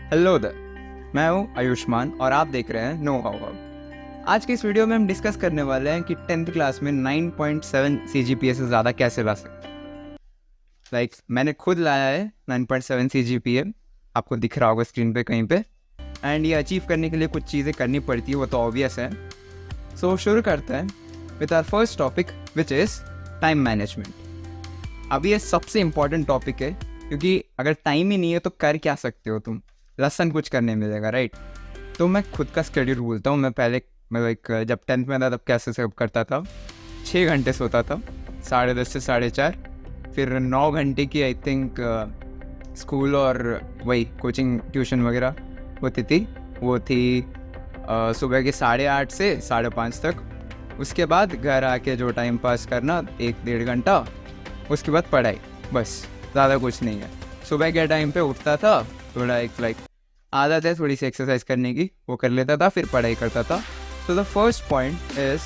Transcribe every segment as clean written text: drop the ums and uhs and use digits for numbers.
Hello there, मैं हूँ आयुष्मान और आप देख रहे हैं नो हाउ हाउ। आज के इस वीडियो में हम डिस्कस करने वाले हैं कि 10th क्लास में 9.7 CGPA से ज़्यादा कैसे ला सकते हैं। मैंने खुद लाया है 9.7 CGPA, आपको दिख रहा होगा स्क्रीन पे कहीं पे। एंड ये अचीव करने के लिए कुछ चीज़ें करनी पड़ती है, वो तो ऑब्वियस है। सो शुरू करते हैं with our first topic which is time management. अब ये सबसे इम्पॉर्टेंट टॉपिक है क्योंकि अगर टाइम ही नहीं है तो कर क्या सकते हो तुम, लसन कुछ करने मिलेगा, राइट। तो मैं खुद का स्केड्यूल बोलता हूँ। मैं जब 10th में था तब कैसे सब करता था, 6 घंटे सोता था, 10:30 से 4:30, फिर 9 घंटे की आई थिंक स्कूल और वही कोचिंग ट्यूशन वगैरह होती थी। वो थी सुबह के 8:30 से 5:30 तक। उसके बाद घर आके जो टाइम पास करना 1-1.5 घंटा, उसके बाद पढ़ाई, बस, ज़्यादा कुछ नहीं है। सुबह के टाइम पे उठता था, थोड़ा आदत है थोड़ी सी एक्सरसाइज करने की, वो कर लेता था, फिर पढ़ाई करता था। तो द फर्स्ट पॉइंट इज़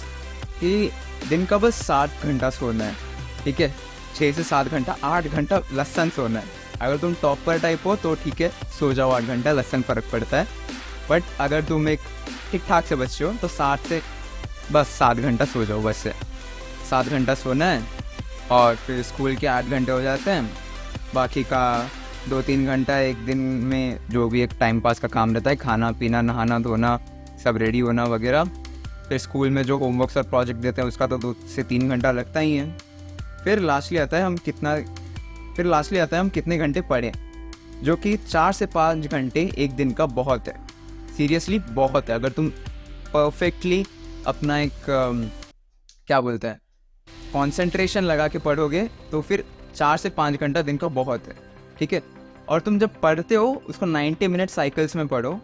कि दिन का बस 7 घंटा सोना है, ठीक है। 6 से 7 घंटा, 8 घंटा लसन सोना है। अगर तुम टॉपर टाइप हो तो ठीक है, सो जाओ 8 घंटा, लसन फ़र्क पड़ता है। बट अगर तुम एक ठीक ठाक से बच्चे हो तो 7 घंटा सो जाओ, बस से 7 घंटा सोना है। और फिर स्कूल के 8 घंटे हो जाते हैं, बाकी का 2-3 घंटा एक दिन में जो भी एक टाइम पास का काम रहता है, खाना पीना, नहाना धोना, सब रेडी होना वगैरह। फिर स्कूल में जो होमवर्क्स और प्रोजेक्ट देते हैं उसका तो 2 से 3 घंटा लगता ही है। फिर लास्टली आता है हम कितने घंटे पढ़ें, जो कि 4 से 5 घंटे एक दिन का बहुत है, सीरियसली बहुत है। अगर तुम परफेक्टली अपना एक क्या बोलते हैं कॉन्सेंट्रेशन लगा के पढ़ोगे तो फिर 4 से 5 घंटा दिन का बहुत है, ठीक है। और तुम जब पढ़ते हो उसको 90 मिनट साइकिल्स में पढ़ो,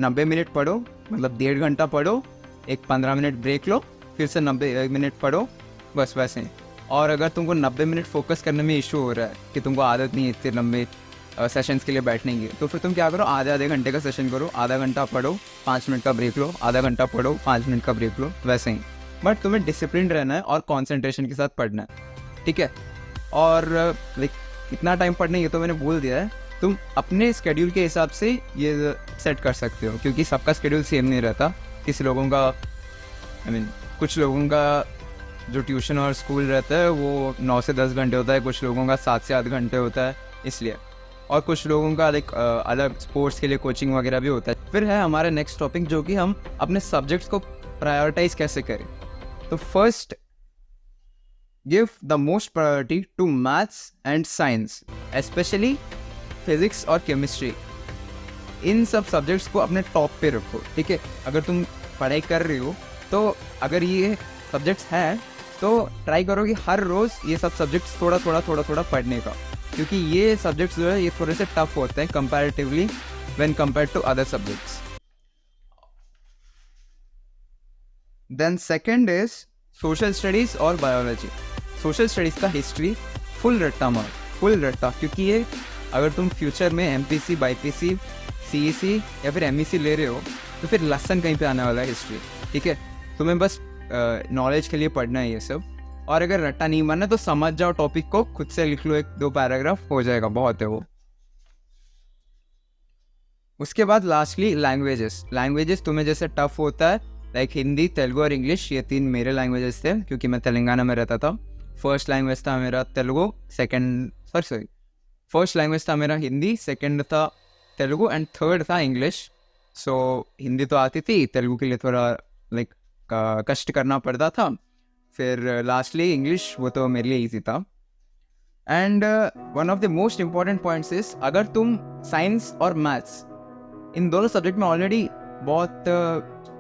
90 मिनट पढ़ो, मतलब 1.5 घंटा पढ़ो, एक 15 मिनट ब्रेक लो, फिर से 90 मिनट पढ़ो, बस वैसे। और अगर तुमको 90 मिनट फोकस करने में इशू हो रहा है कि तुमको आदत नहीं है इतने लंबे सेशंस के लिए बैठने की, तो फिर तुम क्या करो, आधे घंटे का सेशन करो, आधा घंटा पढ़ो, 5 मिनट का ब्रेक लो, आधा घंटा पढ़ो, 5 मिनट का ब्रेक लो, वैसे ही। बट तुम्हें डिसिप्लिन रहना है और कॉन्सेंट्रेशन के साथ पढ़ना है, ठीक है। और कितना टाइम पढ़ना है ये तो मैंने बोल दिया है, तुम अपने स्केड्यूल के हिसाब से ये सेट कर सकते हो, क्योंकि सबका स्केड्यूल सेम नहीं रहता। किसी लोगों का कुछ लोगों का जो ट्यूशन और स्कूल रहता है वो 9 से 10 घंटे होता है, कुछ लोगों का 7 से 8 घंटे होता है, इसलिए। और कुछ लोगों का अलग स्पोर्ट्स के लिए कोचिंग वगैरह भी होता है। फिर है हमारा नेक्स्ट टॉपिक, जो कि हम अपने सब्जेक्ट्स को प्रायोरिटाइज कैसे करें। तो first, give the most priority to maths and science, especially physics और chemistry। इन सब सब्जेक्ट्स को अपने टॉप पे रखो, ठीक है। अगर तुम पढ़ाई कर रही हो तो अगर ये सब्जेक्ट्स हैं तो ट्राई करो कि हर रोज़ ये सब सब्जेक्ट्स थोड़ा पढ़ने का, क्योंकि ये सब्जेक्ट्स जो है ये थोड़े से टफ होते हैं comparatively when compared to other subjects. Then second is social studies और बायोलॉजी। सोशल स्टडीज़ का हिस्ट्री फुल रट्टा, क्योंकि ये अगर तुम फ्यूचर में MPC, BPC, CEC या फिर MEC ले रहे हो तो फिर लसन कहीं पे आने वाला है हिस्ट्री, ठीक है। तुम्हें बस नॉलेज के लिए पढ़ना है ये सब। और अगर रट्टा नहीं मानना तो समझ जाओ टॉपिक को, खुद से लिख लो, 1-2 पैराग्राफ हो जाएगा, बहुत है वो। उसके बाद लास्टली लैंग्वेजेस तुम्हें जैसे टफ होता है, हिंदी, तेलुगु और इंग्लिश, ये 3 मेरे लैंग्वेजेस थे क्योंकि मैं तेलंगाना में रहता था। फर्स्ट लैंग्वेज था मेरा तेलुगु, फर्स्ट लैंग्वेज था मेरा हिंदी, सेकंड था तेलुगु एंड थर्ड था इंग्लिश। सो हिंदी तो आती थी, तेलुगु के लिए थोड़ा कष्ट करना पड़ता था। फिर लास्टली इंग्लिश, वो तो मेरे लिए ईजी था। And one of the most important points is, अगर तुम साइंस और मैथ्स इन दोनों सब्जेक्ट में ऑलरेडी बहुत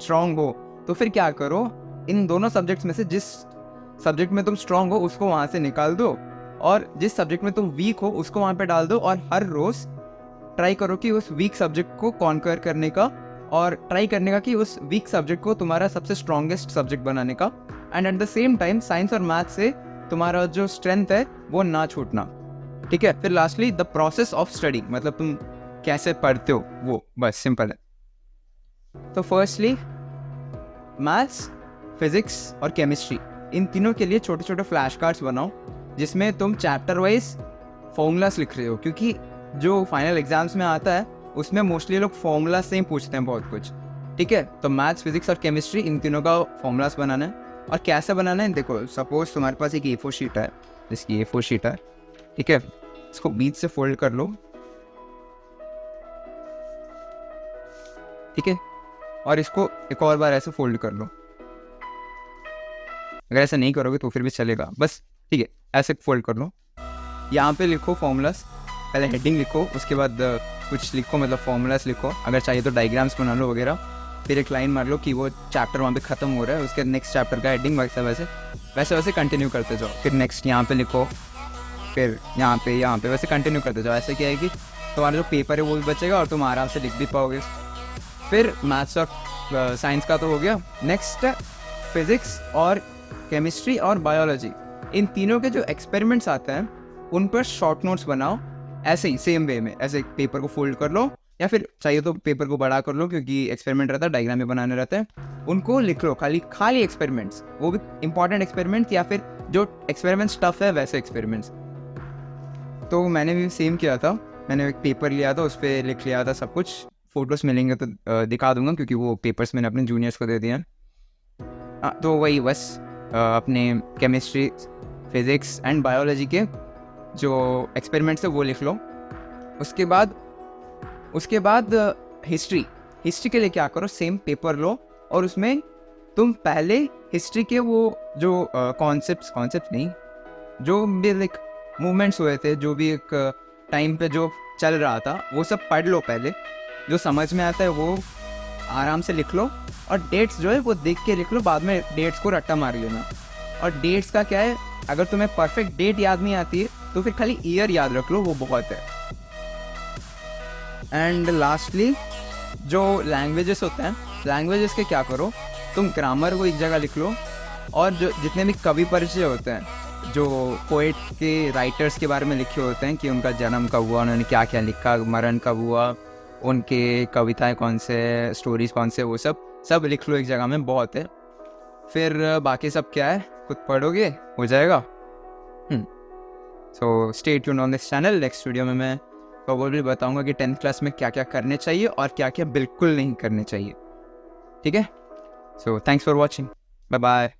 स्ट्रांग हो तो फिर क्या करो, इन दोनों सब्जेक्ट्स में से जिस सब्जेक्ट में तुम स्ट्रांग हो उसको वहाँ से निकाल दो, और जिस सब्जेक्ट में तुम वीक हो उसको वहाँ पे डाल दो, और हर रोज़ ट्राई करो कि उस वीक सब्जेक्ट को कॉन्कर करने का, और ट्राई करने का कि उस वीक सब्जेक्ट को तुम्हारा सबसे स्ट्रॉन्गेस्ट सब्जेक्ट बनाने का। And at the same time science और मैथ्स से तुम्हारा जो स्ट्रेंथ है वो ना छूटना, ठीक है। फिर lastly the process of study, मतलब तुम कैसे पढ़ते हो वो, बस सिंपल है। तो फर्स्टली मैथ्स, फिजिक्स और केमिस्ट्री, इन तीनों के लिए छोटे छोटे फ्लैश कार्ड्स बनाओ जिसमें तुम चैप्टर वाइज फॉर्मूलास लिख रहे हो, क्योंकि जो फाइनल एग्जाम्स में आता है उसमें मोस्टली लोग फॉर्मूला से ही पूछते हैं बहुत कुछ, ठीक है। तो मैथ्स, फिजिक्स और केमिस्ट्री, इन तीनों का फॉर्मूलास बनाना है। और कैसे बनाना है, देखो सपोज तुम्हारे पास एक A4 शीट है, इसकी A4 शीट है, ठीक है। इसको बीच से फोल्ड कर लो, ठीक है, और इसको एक और बार ऐसे फोल्ड कर लो। अगर ऐसा नहीं करोगे तो फिर भी चलेगा, बस ठीक है, ऐसे फोल्ड कर लो। यहाँ पे लिखो फॉर्मूलास, पहले हेडिंग लिखो, उसके बाद कुछ लिखो, मतलब फॉर्मूलास लिखो, अगर चाहिए तो डायग्राम्स बना लो वगैरह। फिर एक लाइन मार लो कि वो चैप्टर वहाँ पे ख़त्म हो रहा है, उसके नेक्स्ट चैप्टर का हेडिंग वैसे वैसे कंटिन्यू करते जाओ। फिर नेक्स्ट यहाँ पे लिखो, फिर यहाँ पे वैसे कंटिन्यू करते जाओ। ऐसे क्या है कि तुम्हारा जो पेपर है वो भी बचेगा और तुम आराम से लिख भी पाओगे। फिर मैथ्स और साइंस का तो हो गया। नेक्स्ट फिज़िक्स और केमिस्ट्री और बायोलॉजी, इन तीनों के जो एक्सपेरिमेंट्स आते हैं उन पर शॉर्ट नोट्स बनाओ, ऐसे ही सेम वे में। ऐसे पेपर को फोल्ड कर लो, या फिर चाहिए तो पेपर को बड़ा कर लो, क्योंकि एक्सपेरिमेंट रहता है, डायग्राम में बनाने रहते हैं। उनको लिख लो, खाली एक्सपेरिमेंट्स, वो भी इंपॉर्टेंट एक्सपेरिमेंट्स, या फिर जो एक्सपेरिमेंट्स टफ है वैसे एक्सपेरिमेंट्स। तो मैंने भी सेम किया था, मैंने एक पेपर लिया था, उस पर लिख लिया था सब कुछ। फ़ोटोज़ मिलेंगे तो दिखा दूंगा, क्योंकि वो पेपर्स मैंने अपने जूनियर्स को दे दिए हैं। तो वही बस अपने केमिस्ट्री, फिज़िक्स एंड बायोलॉजी के जो एक्सपेरिमेंट्स है वो लिख लो। उसके बाद हिस्ट्री के लिए क्या करो, सेम पेपर लो और उसमें तुम पहले हिस्ट्री के वो जो कॉन्सेप्ट नहीं, जो भी लाइक मूवमेंट्स हुए थे, जो भी एक टाइम पे जो चल रहा था, वो सब पढ़ लो पहले। जो समझ में आता है वो आराम से लिख लो, और डेट्स जो है वो देख के लिख लो, बाद में डेट्स को रट्टा मार लेना। और डेट्स का क्या है, अगर तुम्हें परफेक्ट डेट याद नहीं आती है तो फिर खाली ईयर याद रख लो, वो बहुत है। एंड लास्टली जो लैंग्वेजेस होते हैं, लैंग्वेजेस के क्या करो, तुम ग्रामर को एक जगह लिख लो, और जो जितने भी कवि परिचय होते हैं, जो पोएट के राइटर्स के बारे में लिखे होते हैं कि उनका जन्म कब हुआ, उन्होंने क्या क्या लिखा, मरण कब हुआ, उनके कविताएं कौन से, स्टोरीज कौन से, वो सब लिख लो एक जगह में, बहुत है। फिर बाकी सब क्या है, खुद पढ़ोगे, हो जाएगा। So stay tuned on this channel. Next video में मैं प्रोबेबली बताऊंगा कि 10th क्लास में क्या क्या करने चाहिए और क्या क्या बिल्कुल नहीं करने चाहिए, ठीक है। So thanks for watching, bye bye.